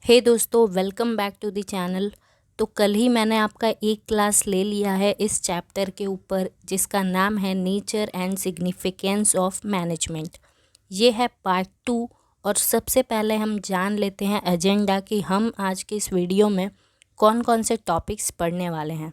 हे दोस्तों, welcome back to the channel. तो कल ही मैंने आपका एक क्लास ले लिया है इस चैप्टर के ऊपर, जिसका नाम है nature and significance of management. ये है पार्ट 2। और सबसे पहले हम जान लेते हैं एजेंडा कि हम आज के इस वीडियो में कौन कौन से टॉपिक्स पढ़ने वाले हैं।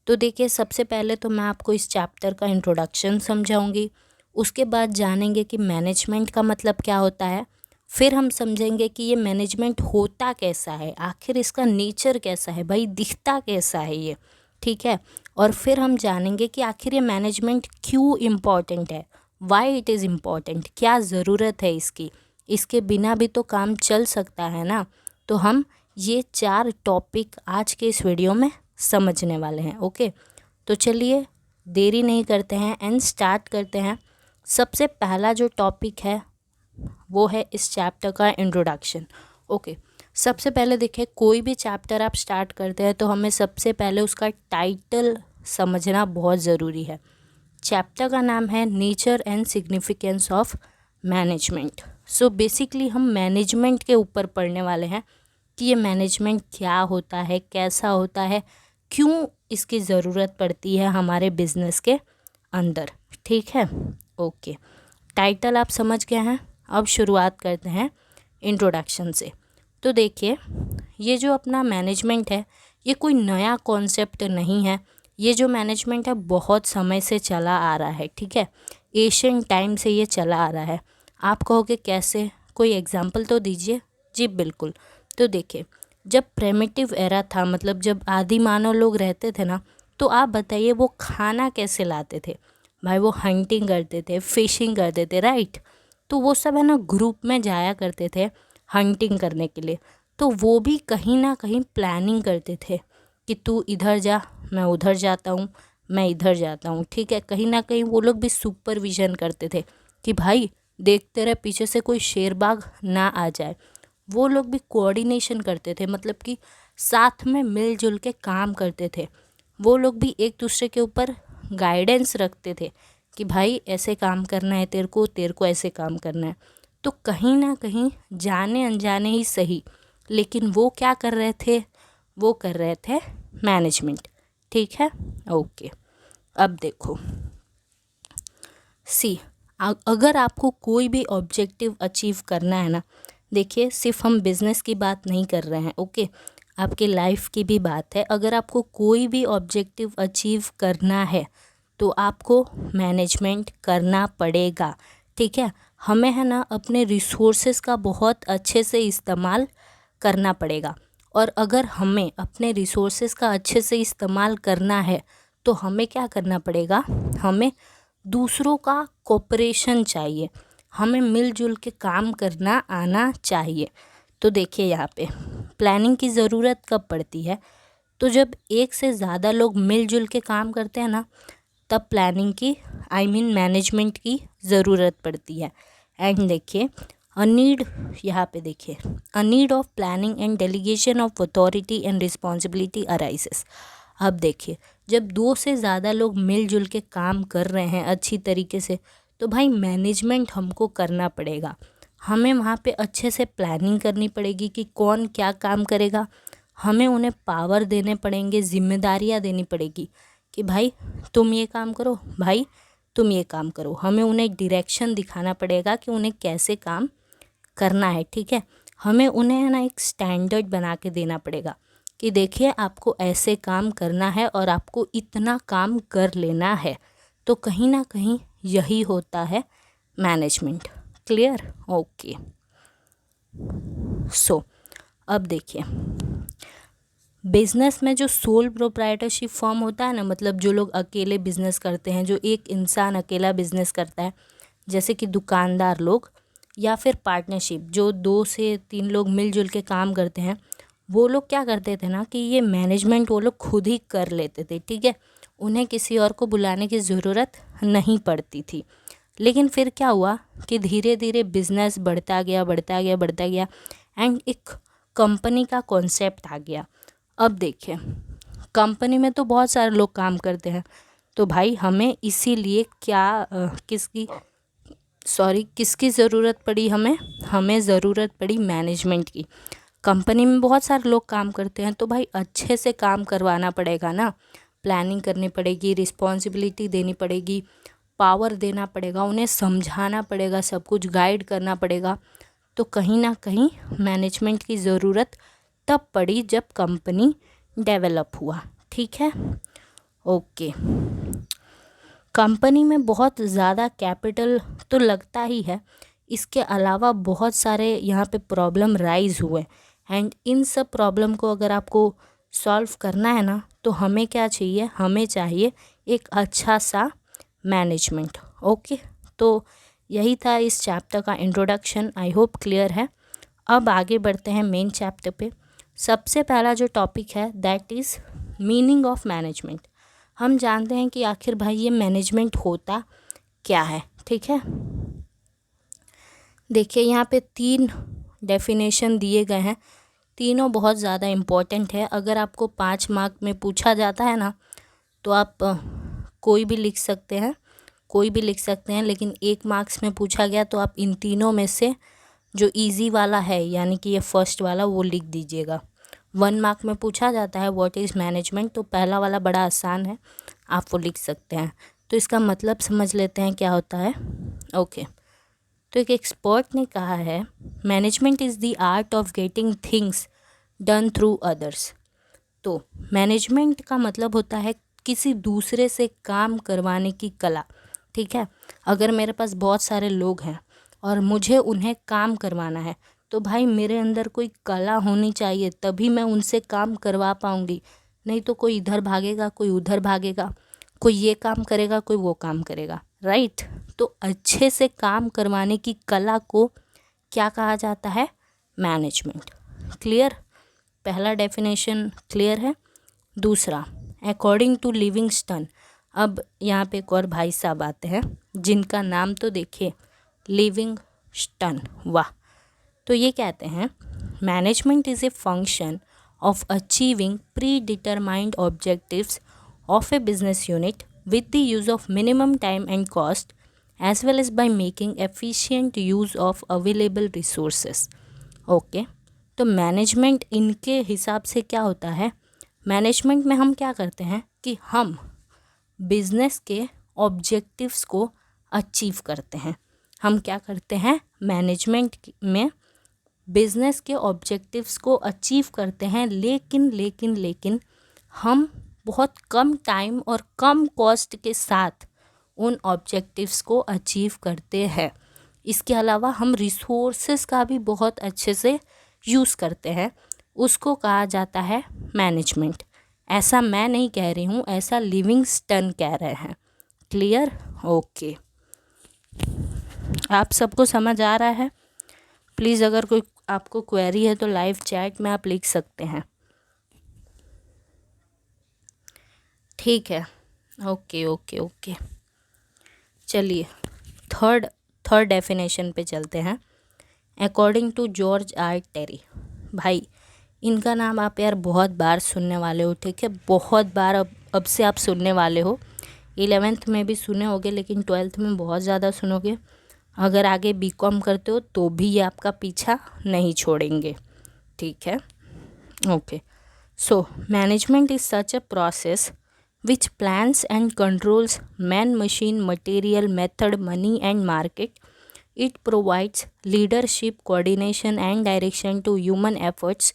तो देखिए, सबसे पहले तो मैं आपको इस चैप्टर का इंट्रोडक्शन समझाऊंगी। उसके बाद जानेंगे कि मैनेजमेंट का मतलब क्या होता है। फिर हम समझेंगे कि ये मैनेजमेंट होता कैसा है, आखिर इसका नेचर कैसा है, भाई दिखता कैसा है ये, ठीक है। और फिर हम जानेंगे कि आखिर ये मैनेजमेंट क्यों इम्पॉर्टेंट है, वाई इट इज़ इम्पॉर्टेंट, क्या ज़रूरत है इसकी, इसके बिना भी तो काम चल सकता है ना। तो हम ये 4 टॉपिक आज के इस वीडियो में समझने वाले हैं। ओके, तो चलिए देरी नहीं करते हैं एंड स्टार्ट करते हैं। सबसे पहला जो टॉपिक है वो है इस चैप्टर का इंट्रोडक्शन। ओके, सबसे पहले देखिए, कोई भी चैप्टर आप स्टार्ट करते हैं तो हमें सबसे पहले उसका टाइटल समझना बहुत ज़रूरी है। चैप्टर का नाम है nature and significance of management. So basically हम मैनेजमेंट के ऊपर पढ़ने वाले हैं कि ये मैनेजमेंट क्या होता है, कैसा होता है, क्यों इसकी ज़रूरत पड़ती है हमारे बिजनेस के अंदर, ठीक है। ओके, टाइटल आप समझ गए हैं। अब शुरुआत करते हैं इंट्रोडक्शन से। तो देखिए, ये जो अपना मैनेजमेंट है ये कोई नया कॉन्सेप्ट नहीं है। ये जो मैनेजमेंट है बहुत समय से चला आ रहा है, ठीक है। एशियन टाइम से ये चला आ रहा है। आप कहोगे कैसे, कोई एग्जांपल तो दीजिए। जी बिल्कुल। तो देखिए, जब प्रिमिटिव एरा था, मतलब जब आदि मानव लोग रहते थे ना, तो आप बताइए वो खाना कैसे लाते थे। भाई वो हंटिंग करते थे, फिशिंग करते थे, राइट। तो वो सब है ना ग्रुप में जाया करते थे हंटिंग करने के लिए। तो वो भी कहीं ना कहीं प्लानिंग करते थे कि तू इधर जा, मैं उधर जाता हूँ, मैं इधर जाता हूँ, ठीक है। कहीं ना कहीं वो लोग भी सुपरविजन करते थे कि भाई देखते रहे पीछे से कोई शेरबाग ना आ जाए। वो लोग भी कोऑर्डिनेशन करते थे, मतलब कि साथ में मिलजुल के काम करते थे। वो लोग भी एक दूसरे के ऊपर गाइडेंस रखते थे कि भाई ऐसे काम करना है, तेरे को ऐसे काम करना है। तो कहीं ना कहीं जाने अनजाने ही सही, लेकिन वो क्या कर रहे थे, वो कर रहे थे मैनेजमेंट, ठीक है। ओके, अब देखो, सी अगर आपको कोई भी ऑब्जेक्टिव अचीव करना है ना, देखिए सिर्फ हम बिजनेस की बात नहीं कर रहे हैं, ओके, आपके लाइफ की भी बात है। अगर आपको कोई भी ऑब्जेक्टिव अचीव करना है तो आपको मैनेजमेंट करना पड़ेगा, ठीक है। हमें है ना अपने रिसोर्सेज का बहुत अच्छे से इस्तेमाल करना पड़ेगा। और अगर हमें अपने रिसोर्सेज का अच्छे से इस्तेमाल करना है तो हमें क्या करना पड़ेगा, हमें दूसरों का कोऑपरेशन चाहिए, हमें मिलजुल के काम करना आना चाहिए। तो देखिए, यहाँ पे प्लानिंग की ज़रूरत कब पड़ती है, तो जब एक से ज़्यादा लोग मिलजुल के काम करते हैं ना, तब प्लानिंग की मैनेजमेंट की ज़रूरत पड़ती है। एंड देखिए, अ नीड, यहाँ पे देखिए, a need of planning and delegation of authority and responsibility arises. अब देखिए, जब 2 से ज़्यादा लोग मिलजुल के काम कर रहे हैं अच्छी तरीके से, तो भाई मैनेजमेंट हमको करना पड़ेगा। हमें वहाँ पे अच्छे से प्लानिंग करनी पड़ेगी कि कौन क्या काम करेगा। हमें उन्हें पावर देने पड़ेंगे, जिम्मेदारियाँ देनी पड़ेगी कि भाई तुम ये काम करो, भाई तुम ये काम करो। हमें उन्हें डायरेक्शन दिखाना पड़ेगा कि उन्हें कैसे काम करना है, ठीक है। हमें उन्हें ना एक स्टैंडर्ड बना के देना पड़ेगा कि देखिए आपको ऐसे काम करना है और आपको इतना काम कर लेना है। तो कहीं ना कहीं यही होता है मैनेजमेंट। क्लियर? ओके, सो अब देखिए, बिजनेस में जो सोल प्रोप्राइटरशिप फॉर्म होता है ना, मतलब जो लोग अकेले बिजनेस करते हैं, जो एक इंसान अकेला बिजनेस करता है, जैसे कि दुकानदार लोग, या फिर पार्टनरशिप जो 2 से 3 लोग मिलजुल के काम करते हैं, वो लोग क्या करते थे ना कि ये मैनेजमेंट वो लोग खुद ही कर लेते थे, ठीक है। उन्हें किसी और को बुलाने की ज़रूरत नहीं पड़ती थी। लेकिन फिर क्या हुआ कि धीरे धीरे बिजनेस बढ़ता गया, बढ़ता गया, बढ़ता गया, एंड एक कंपनी का कॉन्सेप्ट आ गया। अब देखिए, कंपनी में तो बहुत सारे लोग काम करते हैं, तो भाई हमें इसीलिए किसकी ज़रूरत पड़ी, हमें ज़रूरत पड़ी मैनेजमेंट की। कंपनी में बहुत सारे लोग काम करते हैं, तो भाई अच्छे से काम करवाना पड़ेगा ना, प्लानिंग करनी पड़ेगी, रिस्पॉन्सिबिलिटी देनी पड़ेगी, पावर देना पड़ेगा, उन्हें समझाना पड़ेगा, सब कुछ गाइड करना पड़ेगा। तो कहीं ना कहीं मैनेजमेंट की ज़रूरत तब पड़ी जब कंपनी डेवलप हुआ। ठीक है, ओके। कंपनी में बहुत ज़्यादा कैपिटल तो लगता ही है, इसके अलावा बहुत सारे यहाँ पे प्रॉब्लम राइज हुए, एंड इन सब प्रॉब्लम को अगर आपको सॉल्व करना है ना, तो हमें क्या चाहिए, हमें चाहिए एक अच्छा सा मैनेजमेंट। ओके, तो यही था इस चैप्टर का इंट्रोडक्शन। आई होप क्लियर है। अब आगे बढ़ते हैं मेन चैप्टर पे। सबसे पहला जो टॉपिक है that is meaning of management. हम जानते हैं कि आखिर भाई ये मैनेजमेंट होता क्या है। ठीक है, देखिए यहाँ पे 3 डेफिनेशन दिए गए हैं, तीनों बहुत ज़्यादा इम्पोर्टेंट है। अगर आपको 5 मार्क में पूछा जाता है ना, तो आप कोई भी लिख सकते हैं, लेकिन 1 मार्क्स में पूछा गया तो आप इन तीनों में से जो इजी वाला है, यानी कि ये फर्स्ट वाला, वो लिख दीजिएगा। 1 मार्क में पूछा जाता है व्हाट इज़ मैनेजमेंट, तो पहला वाला बड़ा आसान है, आप वो लिख सकते हैं। तो इसका मतलब समझ लेते हैं क्या होता है। ओके, तो एक एक्सपर्ट ने कहा है management is the art of getting things done through others. तो मैनेजमेंट का मतलब होता है किसी दूसरे से काम करवाने की कला। ठीक है, अगर मेरे पास बहुत सारे लोग हैं और मुझे उन्हें काम करवाना है, तो भाई मेरे अंदर कोई कला होनी चाहिए, तभी मैं उनसे काम करवा पाऊँगी। नहीं तो कोई इधर भागेगा, कोई उधर भागेगा, कोई ये काम करेगा, कोई वो काम करेगा, राइट। तो अच्छे से काम करवाने की कला को क्या कहा जाता है, मैनेजमेंट। क्लियर, पहला डेफिनेशन क्लियर है। दूसरा, अकॉर्डिंग टू लिविंगस्टन। अब यहाँ पे एक और भाई साहब आते हैं जिनका नाम तो देखिए, लिविंगस्टन, वाह। तो ये कहते हैं management is a function of achieving pre determined objectives of a business unit with the use of minimum time and cost, as well as by making efficient use of available resources. Okay, तो management इनके हिसाब से क्या होता है, management में हम क्या करते हैं कि हम बिजनेस के ऑब्जेक्टिव्स को अचीव करते हैं। हम क्या करते हैं, मैनेजमेंट में बिजनेस के ऑब्जेक्टिव्स को अचीव करते हैं, लेकिन हम बहुत कम टाइम और कम कॉस्ट के साथ उन ऑब्जेक्टिव्स को अचीव करते हैं। इसके अलावा हम रिसोर्सेस का भी बहुत अच्छे से यूज़ करते हैं, उसको कहा जाता है मैनेजमेंट। ऐसा मैं नहीं कह रही हूँ, ऐसा लिविंगस्टन कह रहे हैं। Clear, okay. आप सबको समझ आ रहा है? प्लीज़ अगर कोई आपको क्वेरी है तो लाइव चैट में आप लिख सकते हैं। ठीक है, ओके। चलिए थर्ड डेफिनेशन पे चलते हैं। According to George R Terry. भाई इनका नाम आप यार बहुत बार सुनने वाले हो, ठीक है, बहुत बार अब से आप सुनने वाले हो। 11th में भी सुने होगे, लेकिन 12th में बहुत ज़्यादा सुनोगे। अगर आगे बीकॉम करते हो तो भी ये आपका पीछा नहीं छोड़ेंगे। ठीक है, okay. So management is such a process which plans and controls man, machine, material, method, money and market. It provides leadership, coordination and direction to human efforts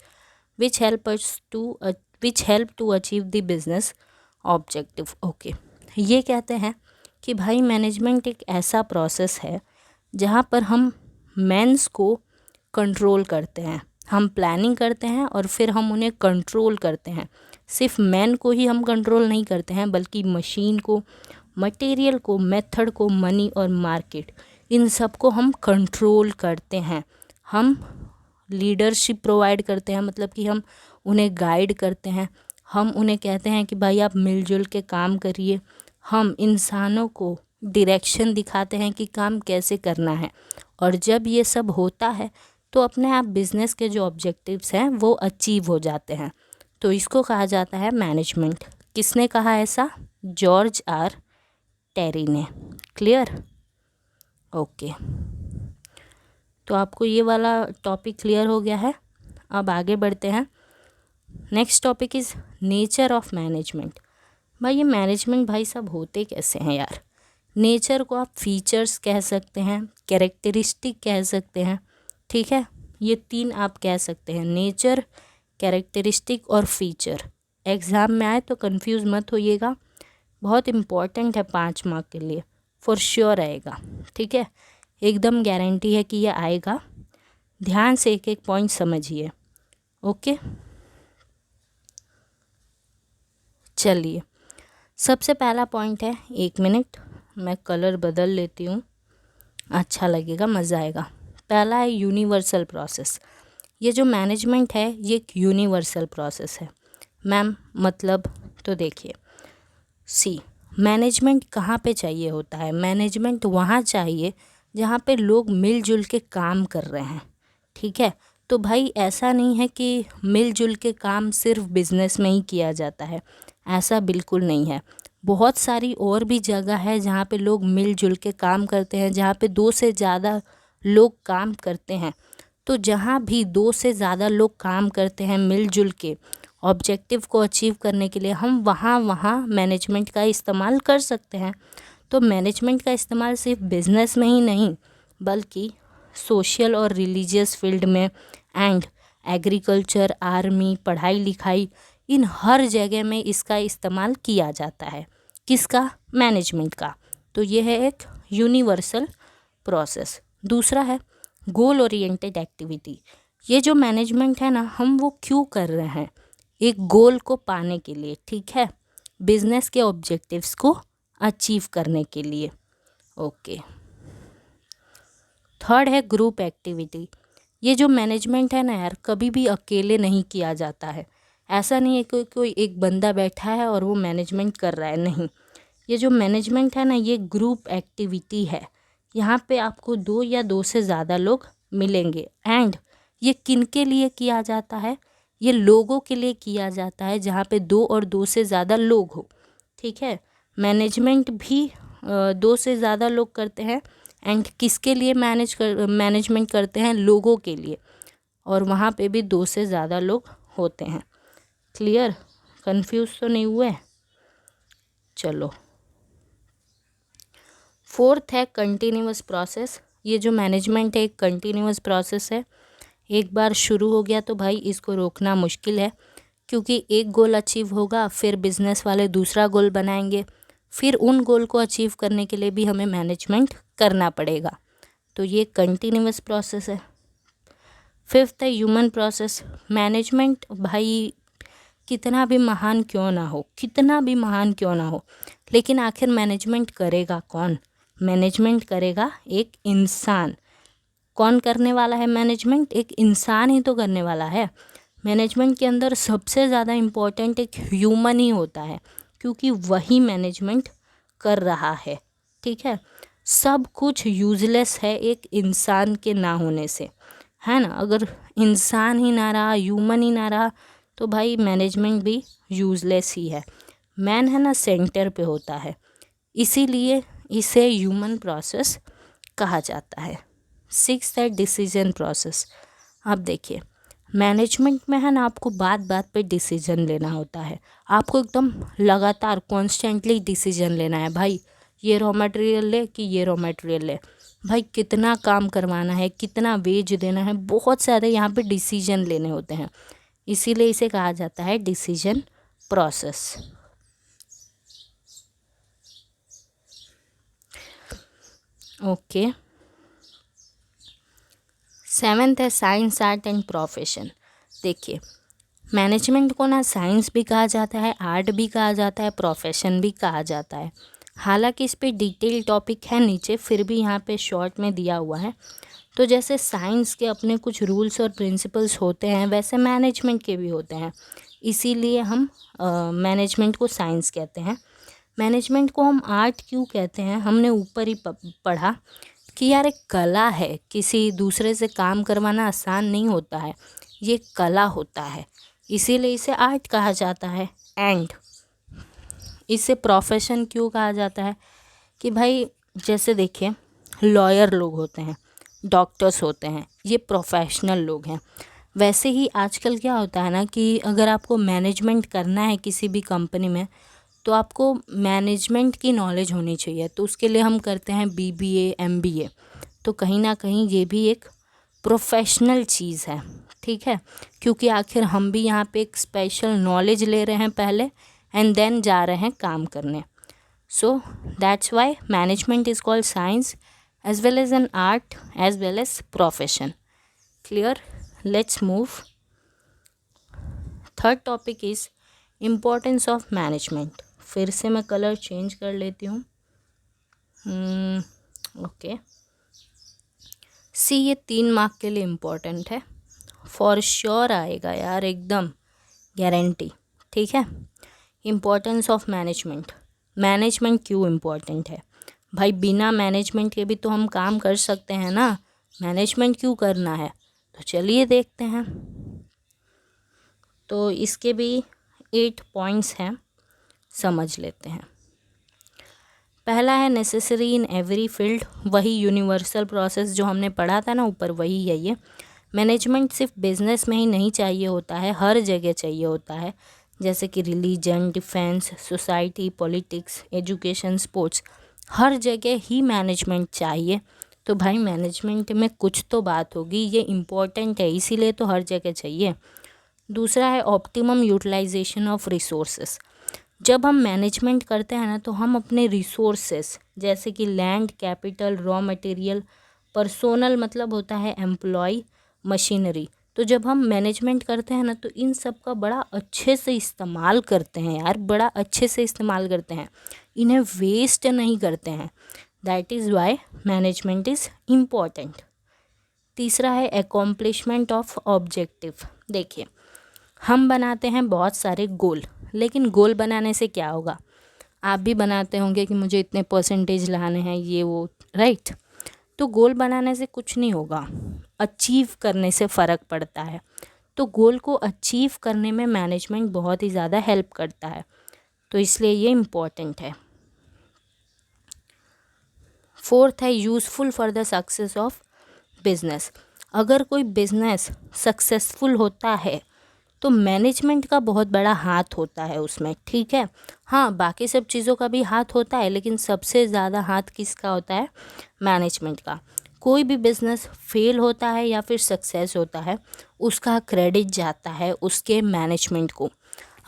which help to achieve the business objective. Okay, ये कहते हैं कि भाई management एक ऐसा process है जहाँ पर हम मैन्स को कंट्रोल करते हैं, हम प्लानिंग करते हैं और फिर हम उन्हें कंट्रोल करते हैं। सिर्फ मैन को ही हम कंट्रोल नहीं करते हैं, बल्कि मशीन को, मटेरियल को, मेथड को, मनी और मार्केट, इन सब को हम कंट्रोल करते हैं। हम लीडरशिप प्रोवाइड करते हैं, मतलब कि हम उन्हें गाइड करते हैं। हम उन्हें कहते हैं कि भाई आप मिलजुल के काम करिए। हम इंसानों को डायरेक्शन दिखाते हैं कि काम कैसे करना है। और जब ये सब होता है तो अपने आप बिजनेस के जो ऑब्जेक्टिव्स हैं वो अचीव हो जाते हैं। तो इसको कहा जाता है मैनेजमेंट। किसने कहा ऐसा? जॉर्ज आर टेरी ने। Clear, okay. तो आपको ये वाला टॉपिक क्लियर हो गया है। अब आगे बढ़ते हैं। Next topic is nature of management. भाई ये मैनेजमेंट भाई साहब होते कैसे हैं यार। नेचर को आप फीचर्स कह सकते हैं, कैरेक्टरिस्टिक कह सकते हैं, ठीक है। ये 3 आप कह सकते हैं, नेचर, कैरेक्टरिस्टिक और फीचर। एग्ज़ाम में आए तो कंफ्यूज मत होइएगा, बहुत इम्पॉर्टेंट है 5 मार्क के लिए, फॉर श्योर आएगा, ठीक है। एकदम गारंटी है कि ये आएगा। ध्यान से एक एक पॉइंट समझिए, ओके। चलिए, सबसे पहला पॉइंट है, 1 मिनट मैं कलर बदल लेती हूँ, अच्छा लगेगा, मज़ा आएगा। पहला है यूनिवर्सल प्रोसेस। ये जो मैनेजमेंट है ये एक यूनिवर्सल प्रोसेस है। मैम मतलब, तो देखिए, सी मैनेजमेंट कहाँ पे चाहिए होता है। मैनेजमेंट वहाँ चाहिए जहाँ पे लोग मिलजुल के काम कर रहे हैं, ठीक है। तो भाई ऐसा नहीं है कि मिलजुल के काम सिर्फ बिजनेस में ही किया जाता है, ऐसा बिल्कुल नहीं है। बहुत सारी और भी जगह है जहाँ पे लोग मिलजुल के काम करते हैं, जहाँ पे 2 से ज़्यादा लोग काम करते हैं। तो जहाँ भी 2 से ज़्यादा लोग काम करते हैं मिलजुल के ऑब्जेक्टिव को अचीव करने के लिए, हम वहाँ मैनेजमेंट का इस्तेमाल कर सकते हैं। तो मैनेजमेंट का इस्तेमाल सिर्फ बिजनेस में ही नहीं बल्कि सोशल और रिलीजियस फील्ड में एंड एग्रीकल्चर, आर्मी, पढ़ाई लिखाई, इन हर जगह में इसका इस्तेमाल किया जाता है। किसका? मैनेजमेंट का। तो ये है एक यूनिवर्सल प्रोसेस। दूसरा है गोल ओरिएंटेड एक्टिविटी। ये जो मैनेजमेंट है ना, हम वो क्यों कर रहे हैं? एक गोल को पाने के लिए, ठीक है, बिजनेस के ऑब्जेक्टिव्स को अचीव करने के लिए, ओके। थर्ड है ग्रुप एक्टिविटी। ये जो मैनेजमेंट है ना यार, कभी भी अकेले नहीं किया जाता है। ऐसा नहीं है कि कोई एक बंदा बैठा है और वो मैनेजमेंट कर रहा है, नहीं। ये जो मैनेजमेंट है ना, ये ग्रुप एक्टिविटी है। यहाँ पे आपको 2 या 2 से ज़्यादा लोग मिलेंगे एंड ये किन के लिए किया जाता है? ये लोगों के लिए किया जाता है जहाँ पे 2 और 2 से ज़्यादा लोग हो, ठीक है। मैनेजमेंट भी 2 से ज़्यादा लोग करते हैं एंड किसके लिए मैनेजमेंट करते हैं? लोगों के लिए, और वहाँ पे भी 2 से ज़्यादा लोग होते हैं। क्लियर? कंफ्यूज तो नहीं हुए? चलो, फोर्थ है कंटिन्यूअस प्रोसेस। ये जो मैनेजमेंट है एक कंटिन्यूअस प्रोसेस है। एक बार शुरू हो गया तो भाई इसको रोकना मुश्किल है, क्योंकि एक गोल अचीव होगा, फिर बिजनेस वाले दूसरा गोल बनाएंगे, फिर उन गोल को अचीव करने के लिए भी हमें मैनेजमेंट करना पड़ेगा। तो ये कंटिन्यूअस प्रोसेस है। फिफ्थ है ह्यूमन प्रोसेस। मैनेजमेंट भाई कितना भी महान क्यों ना हो, कितना भी महान क्यों ना हो, लेकिन आखिर मैनेजमेंट करेगा कौन? मैनेजमेंट करेगा एक इंसान। कौन करने वाला है मैनेजमेंट? एक इंसान ही तो करने वाला है। मैनेजमेंट के अंदर सबसे ज़्यादा इम्पोर्टेंट एक ह्यूमन ही होता है, क्योंकि वही मैनेजमेंट कर रहा है, ठीक है। सब कुछ यूजलेस है एक इंसान के ना होने से, है ना। अगर इंसान ही ना रहा, ह्यूमन ही ना रहा, तो भाई मैनेजमेंट भी यूजलेस ही है। मैन है ना सेंटर पे होता है, इसीलिए इसे ह्यूमन प्रोसेस कहा जाता है। सिक्स्थ है डिसीजन प्रोसेस। अब देखिए, मैनेजमेंट में है ना आपको बात बात पे डिसीजन लेना होता है। आपको एकदम लगातार कॉन्स्टेंटली डिसीजन लेना है। भाई ये रॉ मटेरियल ले कि ये रॉ मटेरियल ले, भाई कितना काम करवाना है, कितना वेज देना है, बहुत सारे यहाँ पे डिसीजन लेने होते हैं, इसीलिए इसे कहा जाता है डिसीजन प्रोसेस। ओके। सेवेंथ है साइंस, आर्ट एंड प्रोफेशन। देखिए, मैनेजमेंट को ना साइंस भी कहा जाता है, आर्ट भी कहा जाता है, प्रोफेशन भी कहा जाता है। हालांकि इस पे डिटेल टॉपिक है नीचे, फिर भी यहाँ पे शॉर्ट में दिया हुआ है। तो जैसे साइंस के अपने कुछ रूल्स और प्रिंसिपल्स होते हैं, वैसे मैनेजमेंट के भी होते हैं, इसीलिए हम मैनेजमेंट को साइंस कहते हैं। मैनेजमेंट को हम आर्ट क्यों कहते हैं? हमने ऊपर ही पढ़ा कि यार एक कला है, किसी दूसरे से काम करवाना आसान नहीं होता है, ये कला होता है, इसीलिए इसे आर्ट कहा जाता है। एंड इसे प्रोफेशन क्यों कहा जाता है? कि भाई जैसे देखिए, लॉयर लोग होते हैं, डॉक्टर्स होते हैं, ये प्रोफेशनल लोग हैं। वैसे ही आजकल क्या होता है ना कि अगर आपको मैनेजमेंट करना है किसी भी कंपनी में, तो आपको मैनेजमेंट की नॉलेज होनी चाहिए। तो उसके लिए हम करते हैं BBA MBA। तो कहीं ना कहीं ये भी एक प्रोफेशनल चीज़ है, ठीक है, क्योंकि आखिर हम भी यहाँ पे एक स्पेशल नॉलेज ले रहे हैं पहले एंड देन जा रहे हैं काम करने। So that's why management is called science as well as an art as well as profession. Clear? Let's move. Third topic is importance of management. फिर से मैं कलर चेंज कर लेती हूँ। ओके, सी ये 3 मार्क के लिए इम्पोर्टेंट है, फॉर श्योर आएगा यार, एकदम गारंटी, ठीक है। Importance of management. मैनेजमेंट क्यों इम्पोर्टेंट है भाई? बिना मैनेजमेंट के भी तो हम काम कर सकते हैं ना, मैनेजमेंट क्यों करना है? तो चलिए देखते हैं। तो इसके भी 8 पॉइंट्स हैं, समझ लेते हैं। पहला है नेसेसरी इन एवरी फील्ड। वही यूनिवर्सल प्रोसेस जो हमने पढ़ा था ना ऊपर, वही है ये। मैनेजमेंट सिर्फ बिजनेस में ही नहीं चाहिए होता है, हर जगह चाहिए होता है, जैसे कि religion, defence, society, politics, education, sports, हर जगह ही मैनेजमेंट चाहिए। तो भाई मैनेजमेंट में कुछ तो बात होगी, ये इम्पोर्टेंट है, इसीलिए तो हर जगह चाहिए। दूसरा है ऑप्टिमम यूटिलाइजेशन ऑफ रिसोर्सेस। जब हम मैनेजमेंट करते हैं ना, तो हम अपने रिसोर्सेस जैसे कि land, capital, raw material, personnel मतलब होता है एम्प्लॉय, मशीनरी, तो जब हम मैनेजमेंट करते हैं ना, तो इन सब का बड़ा अच्छे से इस्तेमाल करते हैं यार, बड़ा अच्छे से इस्तेमाल करते हैं, इन्हें वेस्ट नहीं करते हैं। That is why management is important. तीसरा है एकॉम्प्लिशमेंट ऑफ ऑब्जेक्टिव। देखिए, हम बनाते हैं बहुत सारे गोल, लेकिन गोल बनाने से क्या होगा? आप भी बनाते होंगे कि मुझे इतने परसेंटेज लाने हैं, ये वो, राइट? तो गोल बनाने से कुछ नहीं होगा, अचीव करने से फ़र्क पड़ता है। तो गोल को अचीव करने में मैनेजमेंट बहुत ही ज़्यादा हेल्प करता है, तो इसलिए ये इम्पॉर्टेंट है। फोर्थ है useful for the success of business. अगर कोई बिजनेस सक्सेसफुल होता है तो मैनेजमेंट का बहुत बड़ा हाथ होता है उसमें, ठीक है। हाँ, बाकी सब चीज़ों का भी हाथ होता है, लेकिन सबसे ज़्यादा हाथ किसका होता है? मैनेजमेंट का। कोई भी बिजनेस फेल होता है या फिर सक्सेस होता है, उसका क्रेडिट जाता है उसके मैनेजमेंट को।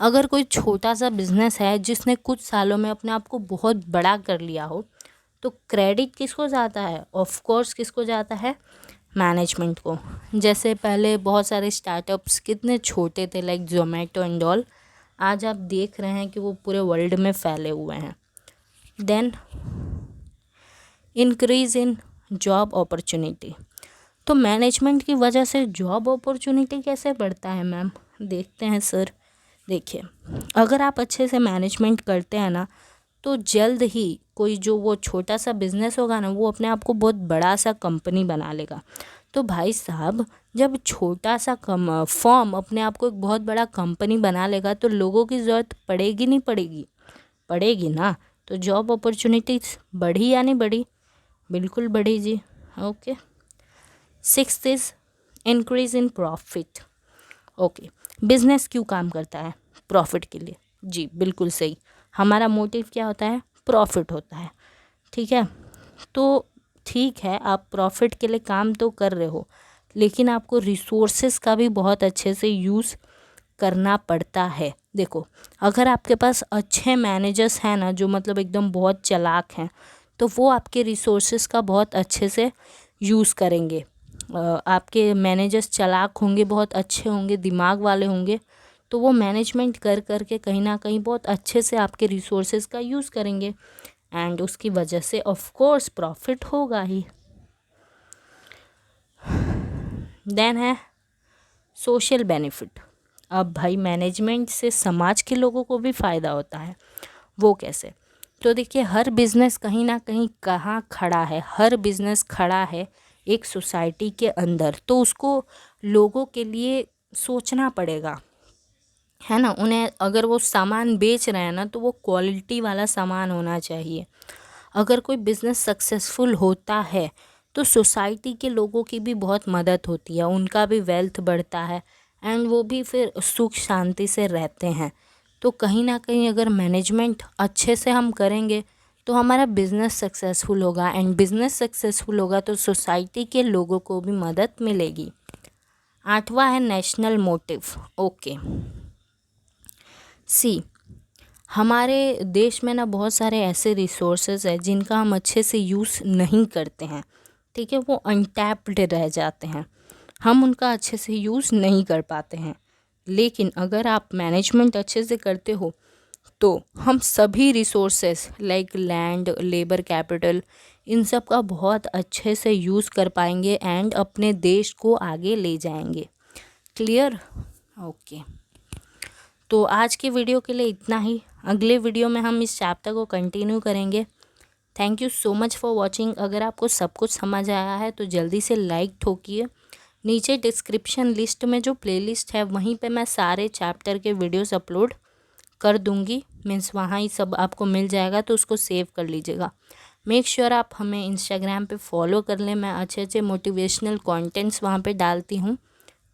अगर कोई छोटा सा बिजनेस है जिसने कुछ सालों में अपने आप को बहुत बड़ा कर लिया हो, तो क्रेडिट किसको जाता है? ऑफ कोर्स किसको जाता है? मैनेजमेंट को। जैसे पहले बहुत सारे स्टार्टअप्स कितने छोटे थे, लाइक जोमेटो एंड ऑल, आज आप देख रहे हैं कि वो पूरे वर्ल्ड में फैले हुए हैं। Then increase in job opportunity. तो मैनेजमेंट की वजह से जॉब अपॉर्चुनिटी कैसे बढ़ता है मैम? देखते हैं सर। देखिए, अगर आप अच्छे से मैनेजमेंट करते हैं ना, तो जल्द ही कोई जो वो छोटा सा बिजनेस होगा ना, वो अपने आप को बहुत बड़ा सा कंपनी बना लेगा। तो भाई साहब, जब छोटा सा फॉर्म अपने आप को एक बहुत बड़ा कंपनी बना लेगा, तो लोगों की ज़रूरत पड़ेगी नहीं पड़ेगी? पड़ेगी ना। तो जॉब अपॉर्चुनिटीज बढ़ी या नहीं बढ़ी? बिल्कुल बढ़ी जी। Okay. Sixth is increase in profit. Okay, business क्यों काम करता है? प्रॉफिट के लिए। जी बिल्कुल सही, हमारा मोटिव क्या होता है? प्रॉफिट होता है, ठीक है। तो ठीक है, आप प्रॉफिट के लिए काम तो कर रहे हो, लेकिन आपको रिसोर्सेज का भी बहुत अच्छे से यूज़ करना पड़ता है। देखो, अगर आपके पास अच्छे मैनेजर्स हैं ना, जो मतलब एकदम बहुत चालाक हैं, तो वो आपके रिसोर्सेज का बहुत अच्छे से यूज़ करेंगे। आपके मैनेजर्स चालाक होंगे, बहुत अच्छे होंगे, दिमाग वाले होंगे, तो वो मैनेजमेंट कर करके कहीं ना कहीं बहुत अच्छे से आपके रिसोर्सेज का यूज़ करेंगे, एंड उसकी वजह से ऑफ कोर्स प्रॉफिट होगा ही। देन है सोशल बेनिफिट। अब भाई मैनेजमेंट से समाज के लोगों को भी फ़ायदा होता है। वो कैसे? तो देखिए, हर बिज़नेस कहीं ना कहीं कहाँ खड़ा है? हर बिज़नेस खड़ा है एक सोसाइटी के अंदर, तो उसको लोगों के लिए सोचना पड़ेगा, है ना। उन्हें अगर वो सामान बेच रहे हैं ना, तो वो क्वालिटी वाला सामान होना चाहिए। अगर कोई बिज़नेस सक्सेसफुल होता है, तो सोसाइटी के लोगों की भी बहुत मदद होती है, उनका भी वेल्थ बढ़ता है एंड वो भी फिर सुख शांति से रहते हैं। तो कहीं ना कहीं अगर मैनेजमेंट अच्छे से हम करेंगे तो हमारा बिज़नेस सक्सेसफुल होगा, एंड बिज़नेस सक्सेसफुल होगा तो सोसाइटी के लोगों को भी मदद मिलेगी। 8वां है नेशनल मोटिव। ओके, सी, हमारे देश में ना बहुत सारे ऐसे रिसोर्सेज हैं जिनका हम अच्छे से यूज़ नहीं करते हैं, ठीक है, वो अनटैप्ड रह जाते हैं, हम उनका अच्छे से यूज़ नहीं कर पाते हैं। लेकिन अगर आप मैनेजमेंट अच्छे से करते हो तो हम सभी resources like land, labour capital, इन सब का बहुत अच्छे से यूज़ कर पाएंगे एंड अपने देश को आगे ले जाएंगे। क्लियर? ओके, तो आज के वीडियो के लिए इतना ही। अगले वीडियो में हम इस चैप्टर को कंटिन्यू करेंगे। Thank you so much for watching. अगर आपको सब कुछ समझ आया है तो जल्दी से लाइक ठोकिए। नीचे डिस्क्रिप्शन लिस्ट में जो प्लेलिस्ट है वहीं पे मैं सारे चैप्टर के वीडियोस अपलोड कर दूंगी, मीन्स वहाँ ही सब आपको मिल जाएगा, तो उसको सेव कर लीजिएगा। मेक श्योर आप हमें इंस्टाग्राम पे फॉलो कर लें, मैं अच्छे अच्छे मोटिवेशनल कंटेंट्स वहाँ पे डालती हूँ,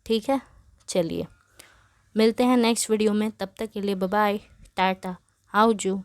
ठीक है। चलिए मिलते हैं नेक्स्ट वीडियो में, तब तक के लिए बाय बाय, टाटा, हाउ जू।